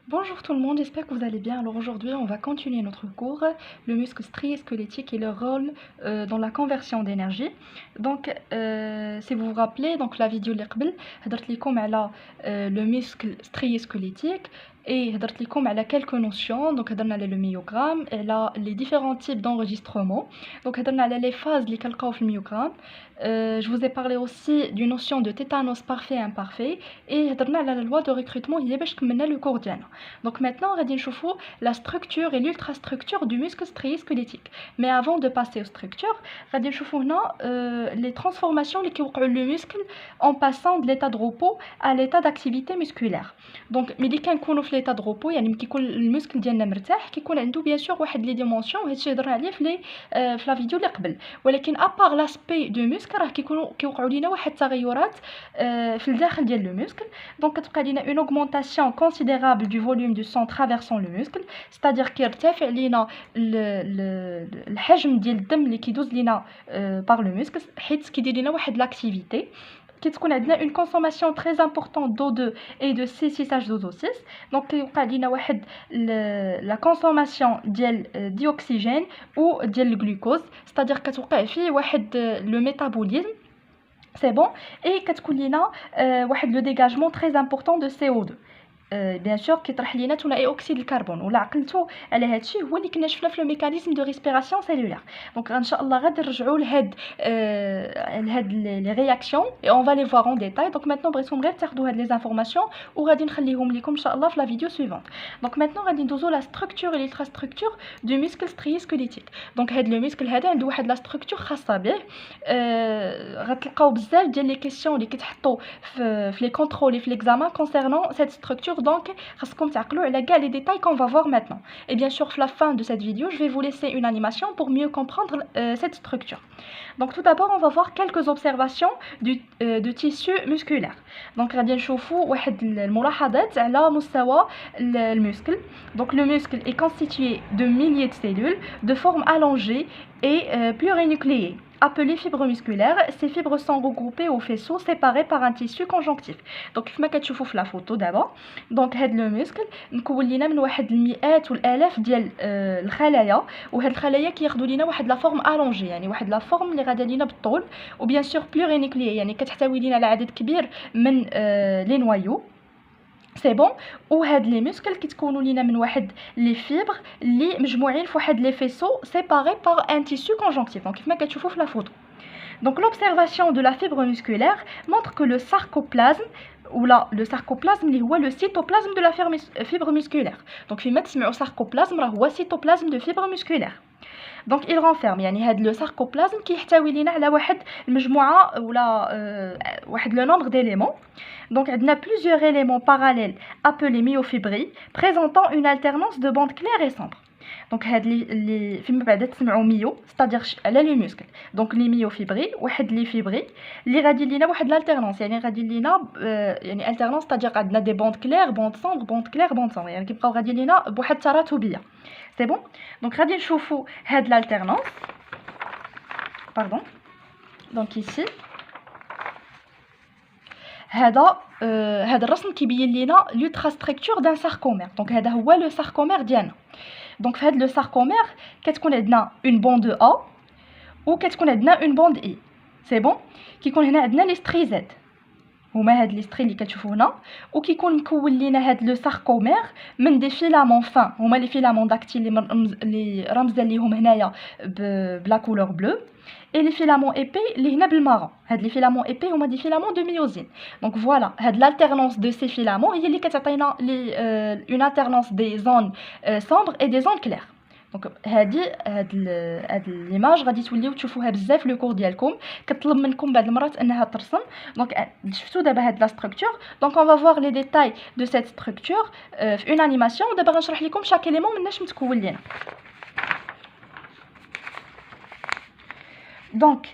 Bonjour tout le monde, j'espère que vous allez bien. Alors aujourd'hui, on va continuer notre cours, le muscle strié-squelettique et le rôle dans la conversion d'énergie. Donc, si vous vous rappelez, donc la vidéo اللي قبل هضرت لكم على le muscle strié-squelettique et هضرت لكم على quelques notions. Donc هضرنا على le myogramme et là les différents types d'enregistrement. Donc هضرنا على les phases اللي كنلقاو في الميوغرام. Je vous ai parlé aussi d'une notion de tétanos parfait et imparfait et هضرنا على la loi de recrutement هي باش كملنا le cours ديالنا. Donc maintenant, on va voir la structure et l'ultrastructure du muscle strié-squelettique. Mais avant de passer aux structures, on va voir les transformations qui ont le muscle en passant de l'état de repos à l'état d'activité musculaire. Donc, ملي كنكونوا في l'état de repos, يعني كيكون المسكل ديالنا مرتاح, كيكون عنده bien sûr واحد les dimensions, وهادشي هضرنا عليه في la vidéo اللي قبل. ولكن à part l'aspect du muscle, راه كيوقعوا لينا واحد التغيرات في الداخل ديال le muscle. Donc كتبقى لينا une augmentation considérable du volume du sang traversant le muscle, c'est-à-dire كيرتفع لينا الحجم ديال الدم اللي كيدوز لينا par le muscle حيت كيدير لينا واحد l'activité كتكون عندنا une consommation très importante d'O2 et de C6H12O6. donc كيوقع لينا واحد la consommation ديال dioxygène ou ديال الجلوكوز, c'est-à-dire كتوقع فيه واحد le métabolisme, c'est bon, et كتكون لينا واحد le dégagement très important de CO2. بيان سور كيطرح لينا ثنائي اكسيد الكربون. ولا عقلتوا على هذا الشيء هو اللي كنا شفنا في الميكانيزم دو ريسبيراسيون سيلولير. دونك ان شاء الله غادي نرجعوا لهاد لي رياكسيون اي اون فا لي فوار اون ديتاي. دونك مانتون بغيتكم غير تاخذوا هاد لي انفورماسيون وغادي نخليهم لكم ان شاء الله في لا فيديو سويفونت. دونك مانتون غادي ندوزو لا ستركتور اي للتراستركتور دو مسكل ستريي سكوليتيك. دونك هاد لو مسكل هذا عنده واحد لا ستركتور خاصه به. غتلقاو بزاف ديال لي كيسيون اللي كيتحطوا في لي كونترول في ليكزامان كونسيرنون سيت ستركتور. donc خاصكم تعقلوا على كاع les détails qu'on va voir maintenant. Et bien sûr, à la fin de cette vidéo, je vais vous laisser une animation pour mieux comprendre cette structure. Donc tout d'abord, on va voir quelques observations de tissu musculaire. Donc غادي نشوفوا واحد الملاحظات على مستوى المسكل. Donc le muscle est constitué de milliers de cellules de forme allongée et plurinucléées, appelées fibres musculaires. Ces fibres sont regroupées au faisceau séparés par un tissu conjonctif. Donc كما كتشوفوا في la photo d'abord. Donc هاد لو مسكل مكون لينا من واحد المئات والالاف ديال الخلايا, وهاد الخلايا كياخذوا لينا واحد لا فورم الونجي, يعني واحد لا فورم اللي غادا لينا بالطول, وبيان سور بلورينيكليي يعني كتحتوي لينا على عدد كبير من لي نوايو. سي بون. وهاد لي مسكل كيتكونوا لينا من واحد لي فيبر اللي مجموعين في واحد لي فيسو سيباري بار ان تيسو كونجونكتيف. دونك كيما كتشوفوا في لا فوتو. Donc l'observation de la fibre musculaire montre que le sarcoplasme ou le sarcoplasme اللي هو le cytoplasme de la fibre musculaire. Donc فيما تسمعوا sarcoplasme راه هو cytoplasme de fibre musculaire. Donc il renferme يعني هاد لو sarcoplasme كيحتوي لينا على واحد المجموعه ولا واحد لو nombre d'éléments. Donc عندنا plusieurs éléments parallèles appelés myofibrilles présentant une alternance de bandes claires et sombres. Donc هاد لي فيما بعد تسمعوا ميو c'est-à-dire على لي مسكل. Donc لي ميوفيبري واحد لي فيبري اللي غادي لينا واحد l'alternance, يعني غادي لينا يعني alternance c'est-à-dire عندنا دي بوند كلير بوند سومبر بوند كلير بوند سومبر, يعني كيبقاو غادي لينا بواحد التراتبيه. سي بون. دونك غادي نشوفوا هاد l'alternance. Pardon. Donc ici هذا الرسم كيبين لينا l'ultrastructure d'un sarcomère. Donc هذا هو لو sarcomère ديالنا. Donc في هذا لو sarcomère كتكون عندنا une bande A وكتكون عندنا une bande E. سي بون. كيكون هنا عندنا لي ستري زد, هما هاد لي ستري اللي كتشوفوا هنا, وكيكون مكون لينا هاد لو sarcomère من دي فيلامون فان, هما لي فيلامون داكتيل اللي رمز ليهم هنايا بلا كولور بلو, et les filaments épais اللي هنا بالمارون. هاد لي فيلامون épais هما دي فيلامون دو ميوزين. دونك فوالا هاد l'alternance de ces filaments هي اللي كتعطينا une alternance des zones sombres et des zones claires. دونك هاد ليماج غادي توليو تشوفوها بزاف لو كور ديالكم, كطلب منكم بعض المرات انها ترسم. دونك شفتوا دابا هاد لا ستركتور. دونك اون فا فوار لي ديتاي دو سيت ستركتور في اون انيماسيون. دابا غنشرح لكم شاك اليمون مناش متكون لينا. Donc,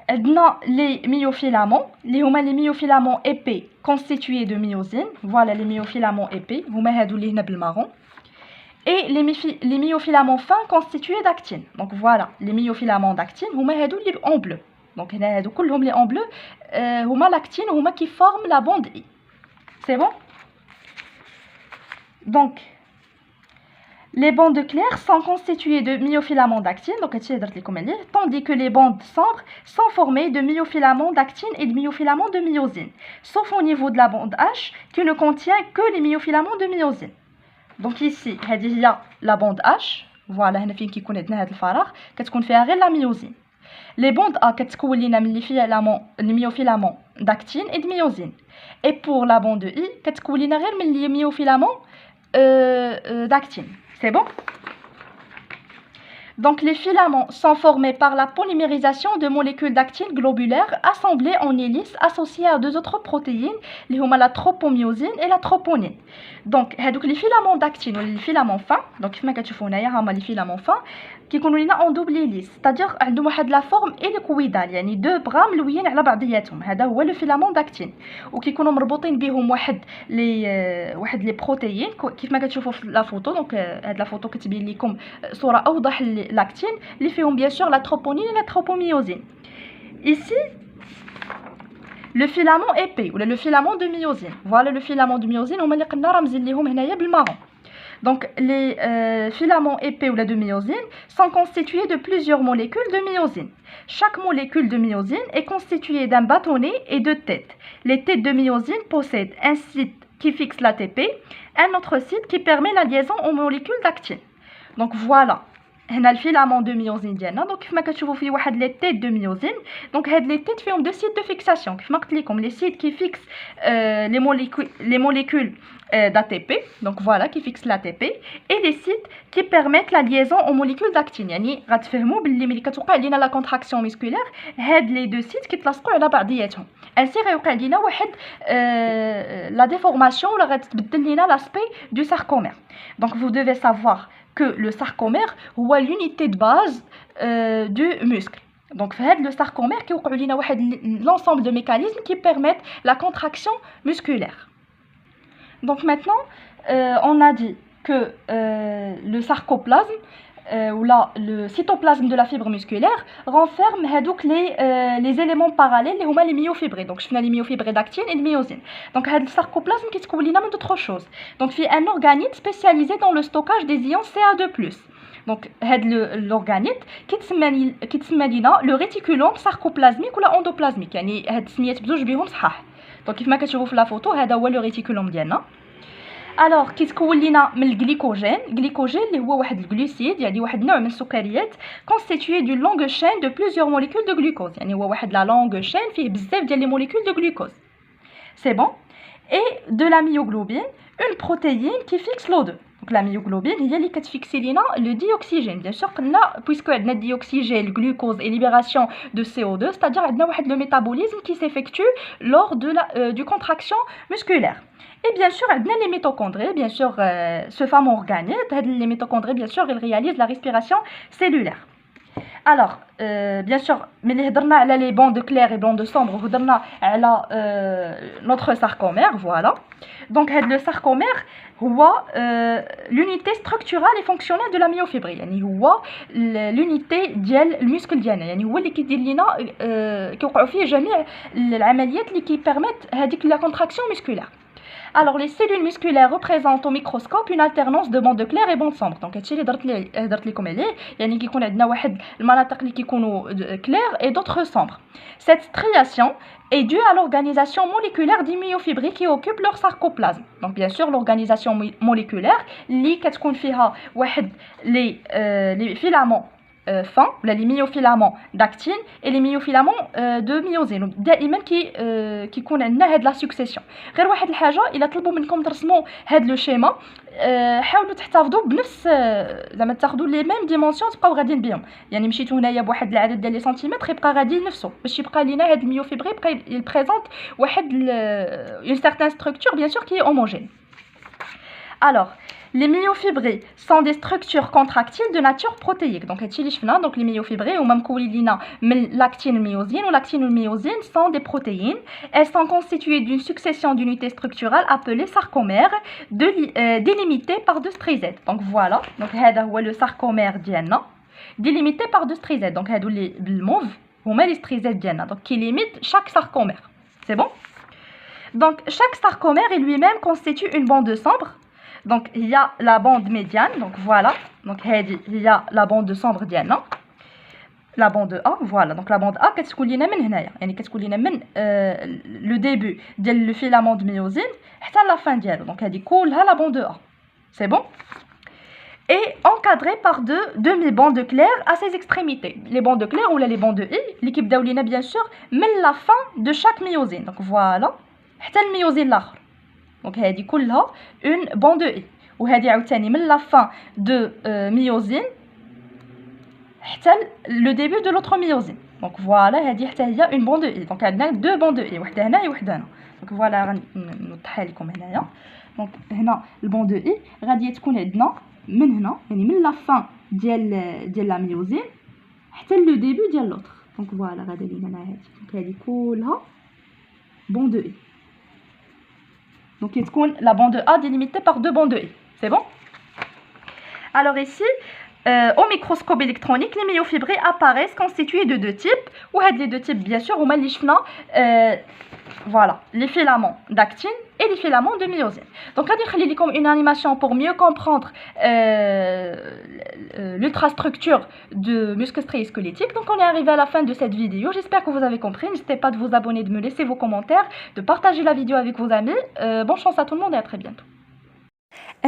عندنا les myofilaments اللي هما les myofilaments épais constitués de myosine. Voilà les myofilaments épais, هما هادو اللي هنا بالمارون. Et les myofilaments fins constitués d'actine. Donc voilà, les myofilaments d'actine هما هادو اللي en bleu. Donc هنا هادو كلهم اللي en bleu هما l'actine, هما qui forment la bande I. C'est bon. Donc les bandes claires sont constituées de myofilaments d'actine, donc tandis que les bandes sombres sont formées de myofilaments d'actine et de myofilaments de myosine, sauf au niveau de la bande H qui ne contient que les myofilaments de myosine. Donc ici, il y a la bande H, voilà, هنا فين كيكون عندنا هذا الفراغ كتكون فيها غير la myosine. Les bandes A كتكون لينا من les myofilaments d'actine et de myosine. Et pour la bande I كتكون لينا غير من les myofilaments d'actine. C'est bon? Donc les filaments sont formés par la polymérisation de molécules d'actine globulaires assemblées en hélice associées à deux autres protéines, la tropomyosine et la troponine. Donc les filaments d'actine ou les filaments fins, donc les filaments fins qui sont en double hélice, c'est-à-dire عندهم واحد la forme hélicoïdale, يعني deux bras ملويين على بعضياتهم. هذا هو le filament d'actine وكيكونوا مربوطين بهم واحد لي بروتيين كيف ما كتشوفوا في لا فوتو. دونك هاد لا فوتو كتبين لكم صوره اوضح l'actine اللي فيهم bien sûr la troponine et la tropomyosine. Ici le filament épais ou le filament de myosine. Voilà le filament de myosine هما اللي قلنا رمزين ليهم هنايا بالمارون. Donc les filaments épais ou la de myosine sont constitués de plusieurs molécules de myosine. Chaque molécule de myosine est constituée d'un bâtonnet et de têtes. Les têtes de myosine possèdent un site qui fixe l'ATP, un autre site qui permet la liaison aux molécules d'actine. Donc voilà. هنا الفيلامون دو ميوزين ديالنا. دونك كيف ما كتشوفوا فيه واحد لي تيت دو ميوزين. دونك هاد لي تيت فيهم دو سيت دو فيكساسيون كيف ما قلت لكم لي سيت كي فيكس لي موليكول d'ATP, donc voilà, qui fixe l'ATP, et les sites qui permettent la liaison aux molécules d'actine. يعني غتفهموا باللي ملي كتوقع لينا لا كونتراكسيون ميسكولير هاد لي دو سيت كيتلاصقوا على بعضياتهم. انسي غيوقع لينا واحد لا ديفورماسيون ولا غتبدل لينا لاسبي دو ساركومير. Donc vous devez savoir que le sarcomère هو l'unité de base du muscle. Donc le sarcomère كيوقعوا لينا واحد l'ensemble de mécanismes qui permettent la contraction musculaire. Donc maintenant, on a dit que le sarcoplasme ou le cytoplasme de la fibre musculaire renferme les éléments parallèles les myofibrés. Donc je fais les myofibrés d'actine et de myosine. Donc le sarcoplasme qui se combine avec d'autres choses. Donc il y a un organite spécialisé dans le stockage des ions Ca2+. Donc l'organite qui se le réticulum sarcoplasmique ou endoplasmique. يعني هاد سميات بزوج بهم صحاح. Donc كيف ما كتشوفوا في لا فوتو هذا هو لو ريتيكولوم ديالنا. alors كيتكون لينا من الجليكوجين. الجليكوجين اللي هو واحد الجلوسيد يعني واحد نوع من السكريات constitué d'une longue chaîne de plusieurs molécules de glucose. يعني هو واحد la longue chaîne فيه بزاف ديال les molécules de glucose. C'est bon. Et de la myoglobine, une protéine qui fixe l'O2. Donc la myoglobine هي اللي كتفيكسي لينا le dioxygène. Bien sûr قلنا puisque عندنا dioxygène, le glucose et libération de CO2, c'est-à-dire عندنا واحد le métabolisme qui s'effectue lors de du contraction musculaire. Et bien sûr, les mitochondries, bien sûr, ce fameux organite, les mitochondries, bien sûr, ils réalisent la respiration cellulaire. Alors, bien sûr, mais les bandes claires et bandes sombres, notre sarcomère, voilà. Donc, le sarcomère, l'unité structurale et fonctionnelle de la myofibrie. يعني هو l'unité ديال المسكل ديالنا. يعني هو اللي كيدير لنا كيوقعوا فيه جميع العمليات اللي كيبرميت هذيك la contraction musculaire. Alors les cellules musculaires représentent au microscope une alternance de bandes claires et bandes sombres. Donc هادشي اللي هضرت لكم عليه يعني كيكون عندنا واحد المناطق اللي كيكونوا claires et d'autres sombres. Cette striation est due à l'organisation moléculaire des myofibrilles qui occupent leur sarcoplasme. Donc bien sûr l'organisation moléculaire اللي كتكون فيها واحد les filaments fins, les myofilaments d'actine et les myofilaments de myosine. دائما كيكون عندنا هاد لا سكسيسيون. غير واحد الحاجه الا طلبوا منكم ترسموا هاد لو شيما حاولوا تحتفظوا بنفس زعما تاخذوا لي ميم ديمونسيون تبقاو غاديين بهم. يعني مشيتوا هنايا بواحد العدد ديال لي سنتيمتر يبقى غادي نفسه باش يبقى لينا هاد الميوفيبري يبقى يبريزونت واحد une certaine structure bien sûr qui est homogène. Alors les myofibrilles sont des structures contractiles de nature protéique. Donc, les myofibrilles, ou même l'actine et myosine, ou l'actine et myosine sont des protéines. Elles sont constituées d'une succession d'unités structurales appelées sarcomères, délimitées par deux strisettes. Donc, voilà. Donc, le sarcomère diana, délimité par deux strisettes. Donc, les mauves, ou les strisettes diana, donc qui limitent chaque sarcomère. C'est bon? Donc, chaque sarcomère lui-même constitue une bande sombre. Donc il y a la bande médiane, donc voilà. Donc il y a la bande de centre ديالنا. La bande A, voilà. Donc la bande A كتكون لينا من هنايا، يعني كتكون لينا من le début ديال le filament de myosine حتى la fin ديالو. Donc هذه كلها la bande A. C'est bon? Et encadré par deux demi-bandes claires à ses extrémités. Les bandes claires ou les bandes I, l'équipe d'Aulina bien sûr, met la fin de chaque myosine. Donc voilà, حتى الميوزين الآخر. Donc هذه كلها une bande I. وهذه عاوتاني من la fin de myosine حتى le début de l'autre myosine. Donc voilà, هذه حتى هي une bande I. Donc عندنا deux bandes I, وحده هنا وحده هنا. Donc voilà غنوضحها لكم هنايا. Donc هنا البوند I غادي تكون عندنا من هنا، يعني من لا فان ديال لا ميوزين حتى لو ديبي ديال لوطر. دونك فوالا غادا لينا مع هادي. دونك هادي كلها بوند اي. دونك تكون لا بوند ا délimitée par deux bandes I. C'est bon? Alors ici au microscope électronique, les myofibrés apparaissent constitués de deux types. Ou les deux types, bien sûr, هما اللي شفنا voilà, les filaments d'actine et les filaments de myosine. Donc, on va faire comme une animation pour mieux comprendre l'ultrastructure du muscle strié-squelettique. Donc, on est arrivé à la fin de cette vidéo. J'espère que vous avez compris. N'hésitez pas de vous abonner, de me laisser vos commentaires, de partager la vidéo avec vos amis. Bonne chance à tout le monde et à très bientôt.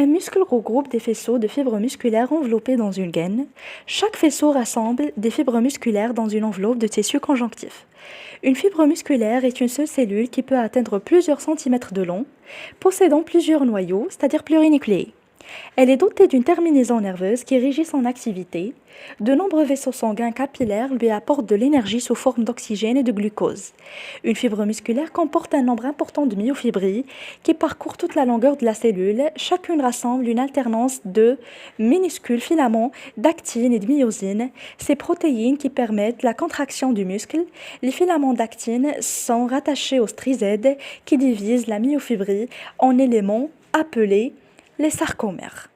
Un muscle regroupe des faisceaux de fibres musculaires enveloppés dans une gaine. Chaque faisceau rassemble des fibres musculaires dans une enveloppe de tissu conjonctif. Une fibre musculaire est une seule cellule qui peut atteindre plusieurs centimètres de long, possédant plusieurs noyaux, c'est-à-dire plurinucléés. Elle est dotée d'une terminaison nerveuse qui régit son activité. De nombreux vaisseaux sanguins capillaires lui apportent de l'énergie sous forme d'oxygène et de glucose. Une fibre musculaire comporte un nombre important de myofibrilles qui parcourent toute la longueur de la cellule. Chacune rassemble une alternance de minuscules filaments d'actine et de myosine, ces protéines qui permettent la contraction du muscle. Les filaments d'actine sont rattachés aux strizèdes qui divisent la myofibrille en éléments appelés les sarcomères.